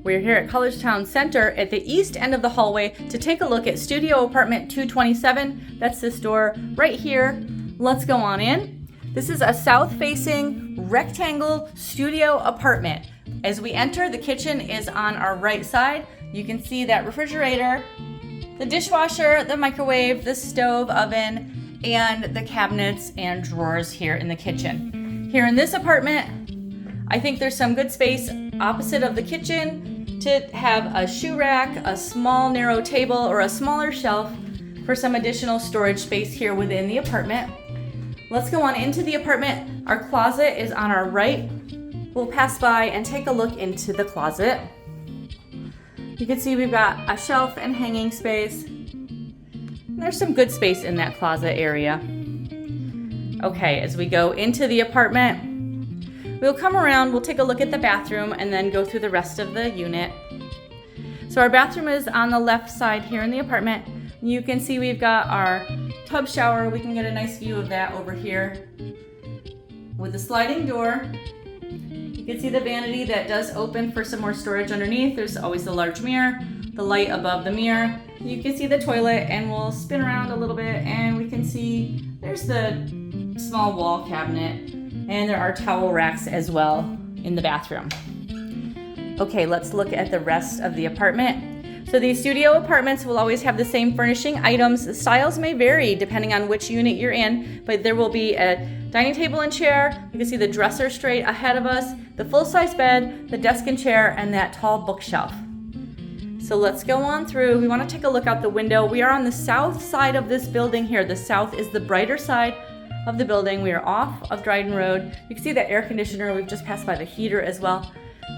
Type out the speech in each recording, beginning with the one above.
We're here at Collegetown Center at the east end of the hallway to take a look at studio apartment 227. That's this door right here. Let's go on in. This is a south-facing rectangle studio apartment. As we enter, the kitchen is on our right side. You can see that refrigerator, the dishwasher, the microwave, the stove, oven, and the cabinets and drawers here in the kitchen. Here in this apartment, I think there's some good space opposite of the kitchen to have a shoe rack, a small narrow table, or a smaller shelf for some additional storage space here within the apartment. Let's go on into the apartment. Our closet is on our right. We'll pass by and take a look into the closet. You can see we've got a shelf and hanging space. There's some good space in that closet area. Okay, as we go into the apartment, we'll come around, we'll take a look at the bathroom and then go through the rest of the unit. So our bathroom is on the left side here in the apartment. You can see we've got our tub shower. We can get a nice view of that over here with a sliding door. You can see the vanity that does open for some more storage underneath. There's always the large mirror, the light above the mirror. You can see the toilet, and we'll spin around a little bit and we can see there's the small wall cabinet, and there are towel racks as well in the bathroom. Okay, let's look at the rest of the apartment. So these studio apartments will always have the same furnishing items. The styles may vary depending on which unit you're in, but there will be a dining table and chair. You can see the dresser straight ahead of us, the full-size bed, the desk and chair, and that tall bookshelf. So let's go on through. We want to take a look out the window. We are on the south side of this building here. The south is the brighter side of the building. We are off of Dryden Road. You can see the air conditioner. We've just passed by the heater as well.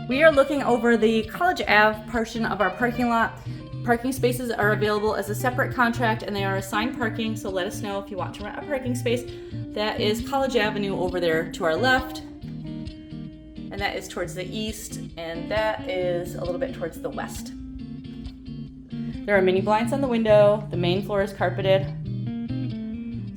We are looking over the College Ave portion of our parking lot. Parking spaces are available as a separate contract and they are assigned parking, so let us know if you want to rent a parking space. That is College Avenue over there to our left, and that is towards the east, and that is a little bit towards the west. There are mini blinds on the window. The main floor is carpeted.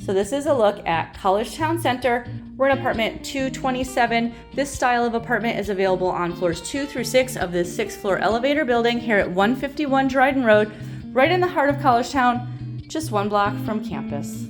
So this is a look at Collegetown Center. We're in apartment 227. This style of apartment is available on floors 2 through 6 of this 6th-floor elevator building here at 151 Dryden Road, right in the heart of Collegetown, just one block from campus.